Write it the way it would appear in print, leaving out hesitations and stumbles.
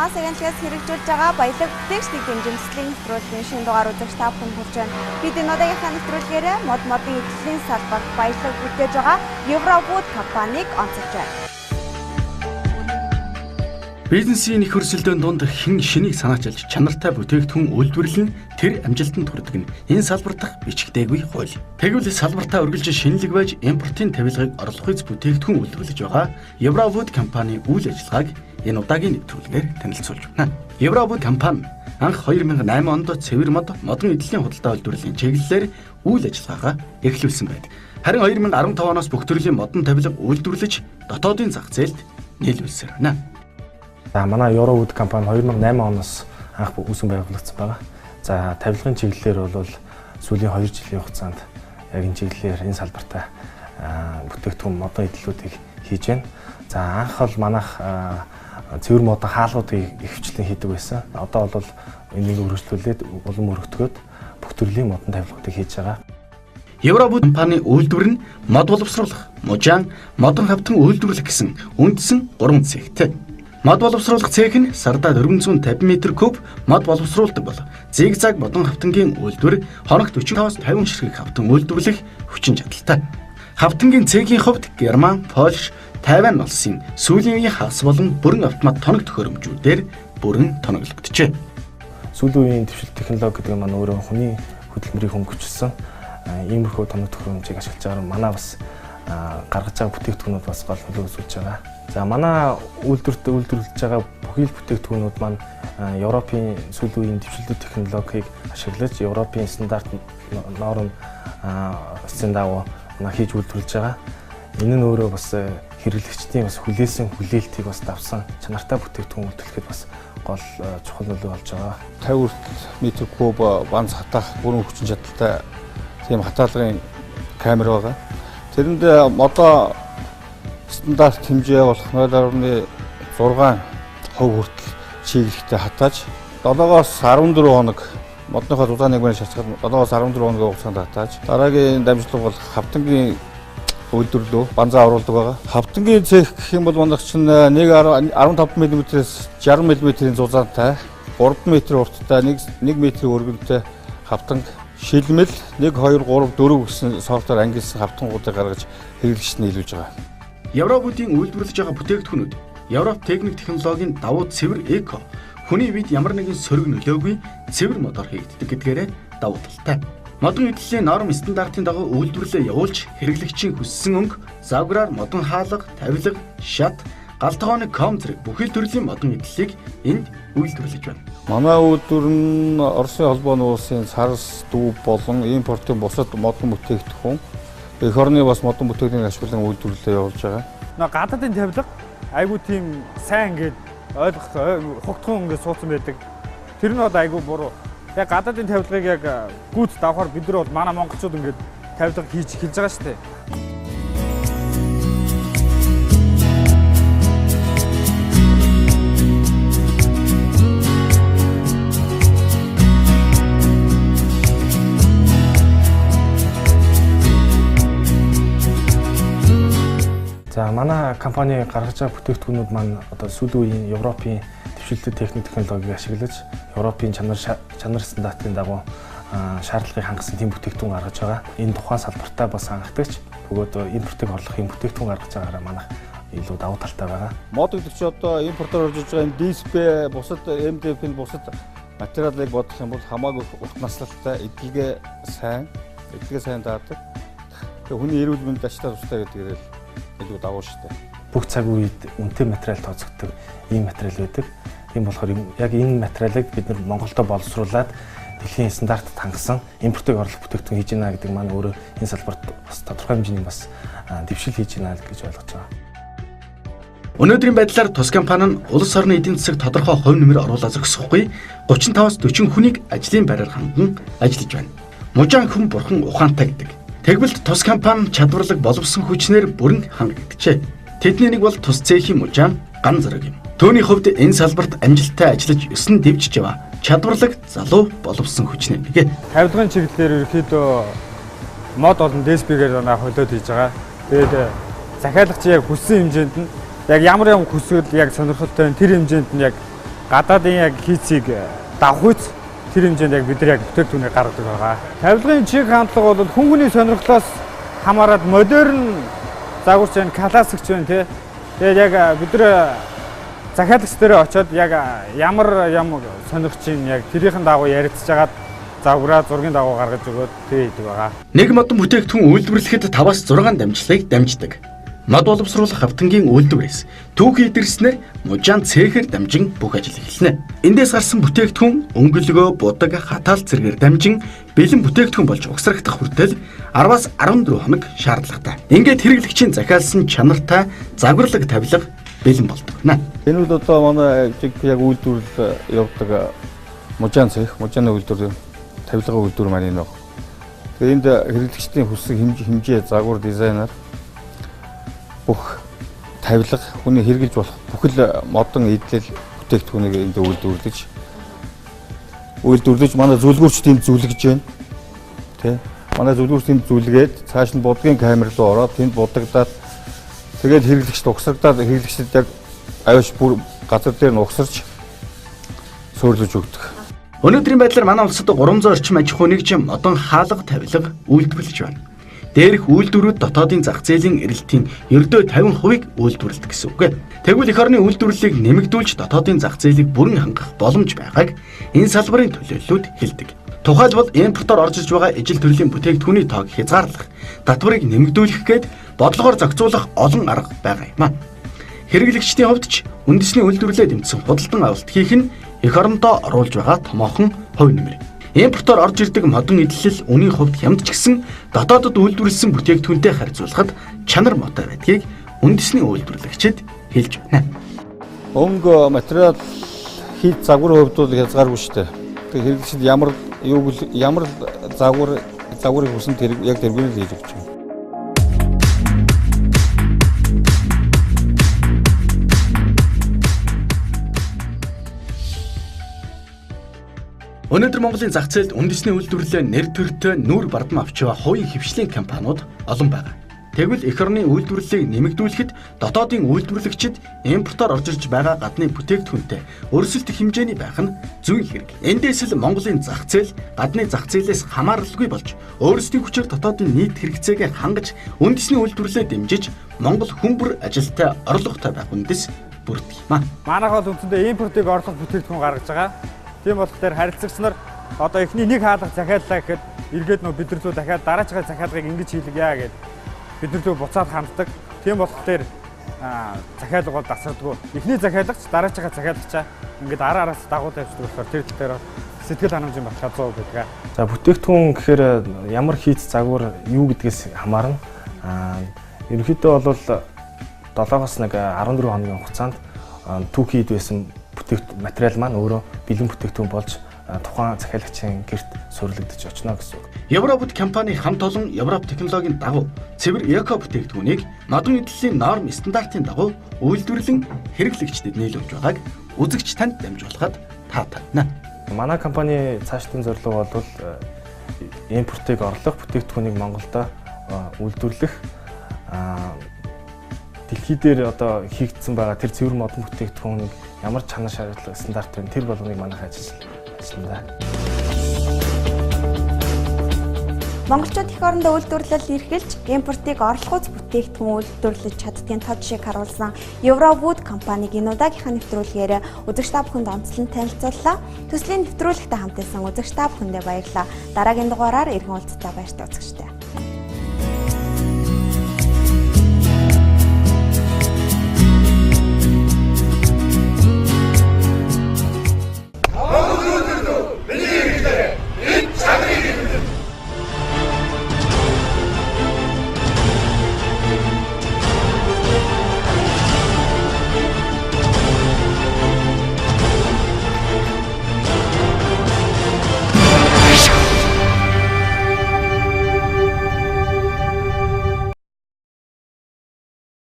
Манаас агентлагаас хэрэгжүүлж байгаа баялаг бүтээгчдийн дэмжинслийн нэвтрүүлгийн шинэ дугаар үзэгч та бүхэн хүрч байна. Бид энэ удаагийнхаа нэвтрүүлгээрээ модын эдлийн салбарт баялаг бүтээж байгаа Евровуд компанийг онцолж байна. Бизнесийн их өрсөлдөөн донд хэн шинийг санаачилж чанартай бүтээгдэхүүн үйлдвэрлэн тэр амжилтанд хүрдэг нь энэ салбар дахь бичигдээгүй хууль. Тэгвэл салбартаа үргэлж шинэлэг байж импортын тавилгыг орлогын бүтээгдэхүүн үйлдвэрлэж байгаа Евровуд компани үйл ажиллагааг энэ удаагийн нэвтрүүлгээр танилцуулж байна. Евровуд компани анх 2008 онд цэвэр модон эдлийн худалдаа үйлдвэрлэлийн чиглэлээр үйл ажиллагаагаа эхлүүлсэн байдаг. Харин 2015 оноос бүх төрлийн модон тавилга үйлдвэрлэж дотоодын зах зээлд нийлүүлсэн байна. За манай Евровуд компани 2008 оноос анх үүсгэн байгуулагдсан байгаа. За тавилгын чиглэлээр бол сүүлийн 2 жилийн хугацаанд яг энэ чиглэлээр энэ салбартаа бүтээгдэхүүн модон эдлүүдийг хийж байна. За анх бол манайх цэвэр модон хаалгуудыг ихвчлэн хийдэг байсан. Одоо бол энийг өргөжлүүлээд улам өргөтгөөд бүх төрлийн модон тавилгуудыг хийж байгаа. Евровуд компани үйлдвэр нь мод боловсруулах, мужаан, модон хавтан үйлдвэрлэх гэсэн үндсэн 3 цэгтэй. Мод боловсруулах цех нь сардаа 450 м3 мод боловсруулдаг бол зигзаг модон хавтангийн үйлдвэр хоногт 45-50 ширхэг хавтан үйлдвэрлэх хүчин чадалтай. Хавтангийн цехийн хувьд Герман, Польш, Тайвань улсын сүүлийн үеийн хагас болон бүрэн автомат тоног төхөөрөмжүүдээр бүрэн тоноглогджээ. Сүүлийн үеийн дэвшил технологи гэдэг нь манай өөрөө хүний хөдөлмөрийг хөнгөвчлсөн иймэрхүү тоног төхөөрөмжийг ашиглаж байгаа манай бас гаргаж байгаа бүтээгдэхүүнүүд бас гол нөлөө үзүүлж байгаа. За манай үйлдвэрлэж байгаа бүхий л бүтээгдэхүүнүүд маань Европын сүүлийн үеийн дэвшилтэй технологиг ашиглаж Европын стандарт норм дагуу хийж үйлдвэрлэж байгаа. Энэ нь өөрөө бас хэрэглэгчдийн бас хүлээсэн хүлээлтийг бас давсан чанартай бүтээгдэхүүн үйлдвэрлэхэд бас гол чухал нөлөө болж байгаа. 50 м3 банц хатаах бүрэн хүчин чадалтай тийм хатаалгын камер байгаа. Тэрэнд модоо стандарт хэмжээ болох 0.6 хувь хүртэл чиглэлтэй хатааж 7-оос 14 хоног модныхоо дулааныг мань шалгахад 7-оос 14 хоногийн хугацаанд хатааж дараагийн дамжлага бол хавтангийн үйлдвэрлэлөө банзаа оруулдаг байгаа. Хавтангийн цех гэх юм бол манайх чинь 15 мм-с 60 мм-ийн зузаантай 3 м урттай 1 м өргөнтэй хавтанг шилмэл 1 2 3 4 гэсэн софтвер ангилсан хавтангуудыг гаргаж хэрэглэгчд нь нийлүүлж байгаа. Евровудын үйлдвэрлэж байгаа бүтээгдэхүүнүүд Европ техник технологийн давуу цэвэр эко, хүний биед ямар нэгэн сөрөг нөлөөгүй цэвэр модоор хийгддэг гэдгээрээ давуу талтай. Модон эдлийн норм стандартын дагуу үйлдвэрлэлээ явуулж хэрэглэгчийн хүссэн өнгө, завграар модон хаалга, тавилга, шат, галтгооны ком зэрэг бүхэл төрлийн модон эдлийг энд үйлдвэрлэж байна. Манай үйлдвэр нь Оросын холбооны улсын сарс, дүүб болон импортын бусад модон бүтээгдэхүүн эх орны бас модон бүтээгдэхүүнийг ашиглан үйлдвэрлэлээ явуулж байгаа. Гадаадын тавилга айгүй тийм сайн ингээд хугтхан ингээд суудсан байдаг. Тэр нь одоо айгүй буруу. Яг гадаадын тавилгыг яг гүйт давхаар бид нар бол манай монголчууд ингээд тавилга хийж эхэлж байгаа шүү дээ. За манай компани гаргаж байгаа бүтээгдэхүүнүүд маань одоо сүүлийн үеийн Европын дэвшилтэй техник технологиг ашиглаж Европын чанар стандартын дагуу шаардлагыг хангасан тийм бүтээгдэхүүн гаргаж байгаа. Энэ тухайн салбартаа бас анхдагч бөгөөд импортыг орлох юм бүтээгдэхүүн гаргаж байгаараа манайх илүү давуу талтай байгаа. Мод гэдэг чинь одоо импортоор орж иж байгаа энэ дисплей бусад MDF-ийн бусад материалыг бодох юм бол хамаагүй урт наслалтай эдлэгээ сайн даадаг. Тэгээ хүний эрүүл мэнд ачлаа тустай гэдгээр л илүү давуу шүү дээ. Бүх цаг үед үнэтэй материал тооцогддог ийм материал байдаг. Тийм болохоор яг энэ материалыг бид нар Монголдо боловсруулад дэлхийн стандартад хангасан импортыг орлох бүтээгдэхүүн хийж гинэ гэдэг маань өөрөө энэ салбарт бас тодорхой хэмжээний бас дэвшил хийж гинэ гэж ойлгож байгаа. Өнөөдрийн байдлаар тус компани нь улс орны эдийн засаг тодорхой хувь нэмэр оруулаа зогсохгүй 35-аас 40 хүнийг ажлын байраар ханган ажиллаж байна. Мужаан хүн бурхан ухаантай гэдэг. Тэгвэл тус компани чадварлаг боловсон хүчнээр бүрэн хангагджээ. Тэдний нэг бол тус цехийн мужаан ган зэрэг юм. Төвний хувьд энэ салбарт амжилттай ажиллаж 9 дэвжиж яваа чадварлаг залуу боловсон хүчнээ нэгэ. Тавилгын чиглэлээр ерөөхдөө мод болон ДСП-гээр холиод хийж байгаа. Тэгээд захиалагч яг хүссэн хэмжээнд нь яг ямар хүсвэл яг сонирхолтой тэр хэмжээнд нь яг гадаадын яг хийцийг давхуйц тэр хэмжээнд яг бид нар яг бүтээгдэхүүнийг гаргадаг байгаа. Тавилгын чиг хандлага бол хүн хүний сонирхлоос хамаарат модерн загварч байна, классикч байна тий. Тэгээд яг бид нар захиалагч дээр очиод яг ямар юм сонирхож чинь яг тэрийн дагуу яригдчихж хагаад загвараа зургийн дагуу гаргаж өгөөд тэгээд байгаа. Нэг модон бүтээгдэхүүн үйлдвэрлэхэд 5-аас 6 дамжлагыг дамждаг. Мод боловсруулах автангийн үйлдвэрээс түүхий идэрснээр мужаан цэхээр дамжин бүх ажил эхэлнэ. Эндээс гарсан бүтээгдэхүүн өнгөлгөө, будаг, хатаал зэргээр дамжин бэлэн бүтээгдэхүүн болж угсрагдах хүртэл 10-аас 14 хоног шаардлагатай. Ингээд хэрэглэгчийн захиалсан чанартай загварлаг тавилга бэлэн болдог нэ. Энэ бол одоо манай яг үйлдвэрлэл явдаг мужаан цэх, мужааны үйлдвэр, тавилгын үйлдвэр маань энэ баг. Тэгээд энд хэрэглэгчдийн хүссэн хэмжээ, загвар, дизайнаар бүх тавилга хүний хэрэгжилж болох бүхэл модон эдлэл бүтээгдэхүүнийг энд үйлдвэрлэж манай зөвлөгөөрчдийн зөвлөгж байна. Тэ. Манай зөвлөгөөрчдийн зөвлгээд цааш нь бодгийн камер руу ороод тэнд будагдаад тэгээд хэрэглэгчд угсрагдаад хэрэглэгчд яг авиш бүр газар дээр нь угсарч суурилж өгдөг. Өнөөдрийн байдлаар манай улсад 300 орчим аж ахуй нэгж модон хаалга тавилга үйлдвэрлэж байна. Дээрх үйлдвэрүүд дотоодын зах зээлийн эрэлтийн ердөө 50% үйлдвэрлэдэг гэсэн үг. Тэгвэл эх орны үйлдвэрлэлийг нэмэгдүүлж дотоодын зах зээлийг бүрэн хангах боломж байгааг энэ салбарын төлөөллүүд хэлдэг. Тухайлбал импортоор орж иж байгаа ижил төрлийн бүтээгдэхүүний тоог хязгаарлах, татварыг нэмэгдүүлэх гээд бодлогоор зохицуулах олон арга байгаа юм. Хэрэглэгчдийн хувьд ч үндэсний үйлдвэрлэлээ дэмжсэн худалдан авалт хийх нь эх орондоо оруулж байгаа томоохон хувь нэмэр. Импортоор орж ирдэг модон эдлэл үнийн хувьд хямд ч гэсэн дотоодод үйлдвэрлэсэн бүтээгдэхүүнтэй харьцуулахад чанар муутай байдгийг үндэсний үйлдвэрлэгчид хэлж байна. Өнгө материал хийх загварын хувьд бол хязгааргүй шүү дээ. Тэгээд хэрэглэгчид ямар загварыг хүсэн тэр яг тэргээр л хийж өгч байна. Өнөөдөр Монголын зах зээлд үндэсний үйлдвэрлэлээ нэр төртөө нүүр бардам авч байгаа хувийн хвшлийн компаниуд олон байна. Тэгвэл эх орны үйлдвэрлэлийг нэмэгдүүлэхэд дотоодын үйлдвэрлэгчид импортоор орж ирж байгаа гадны бүтээгдэхүүнтэй өрсөлдөх хэмжээний байх нь зүйн хэрэг. Эндээс л Монголын зах зээл гадны зах зээлээс хамааралгүй болж өөрсдийн хүчээр дотоодын нийт хэрэгцээгээ хангаж үндэсний үйлдвэрлэлээ дэмжиж Монгол хүмүүр ажилтай орлоготой байх үндэс бүрддэг юм. Манайх бол үндсэндээ импортыг орлого бүтээгдэхүүн гаргаж байгаа. Тийм болохоор харилцагч нар одоо эхний нэг хаалга захиаллаа гэхэд эргээд нөө бид нар зүү дахиад дараачихаа захиалгыг ингэж хийлгье гэд бид нар зүү буцаад ханддаг. Тийм болохоор захиалга бол тасардгүй. Эхний захиалагч дараачихаа захиалагчаа ингээд араас дагуул тавьчихдаг болохоор тэр тал дээр сэтгэл ханамжийн баталгаа 100% байдаг. За бүтээгдэхүүн гэхээр ямар хийц загвар юу гэдгээс хамаарна. Ерөнхийдөө бол 7-аас 14 хоногийн хугацаанд түүхийд байсан материал маань өөрөө бэлэн бүтээгдэхүүн болж тухайн захиалагчийн гэрт суурилагдаж очно гэсэн үг. Европод компани хамт олон Европ технологийн дагуу цэвэр эко бүтээгдэхүүнийг модон эдлэлийн норм стандартын дагуу үйлдвэрлэн хэрэглэгчдэд нийлүүлж байгааг үзэгч танд дамжуулахад таатай байна. Манай компани цаашдын зорилго бол импортыг орлох, бүтээгдэхүүнийг Монголдо үйлдвэрлэх дэлхий дээр одоо хийгдсэн байгаа тэр цэвэр модон бүтээгдэхүүнийг ямар чанар шаардлага стандарт вэ? Тэр болгоныг манайх ажиллана. Монголчууд эх орондоо үйлдвэрлэл эрхэлж, импортыг орлогоц бүтээгдэхүүн үйлдвэрлэж чаддгийн тод шиг харуулсан Евровуд компаниг энэ удаагийнхаа нэвтрүүлгээр үзэгч та бүхэнд онцлон танилцууллаа. Төслийн нэвтрүүлэгтээ хамт байсан үзэгч та бүхэндээ баярлалаа. Дараагийн дугаараар иргэн уулзтаа баяртай үзэгчтэй.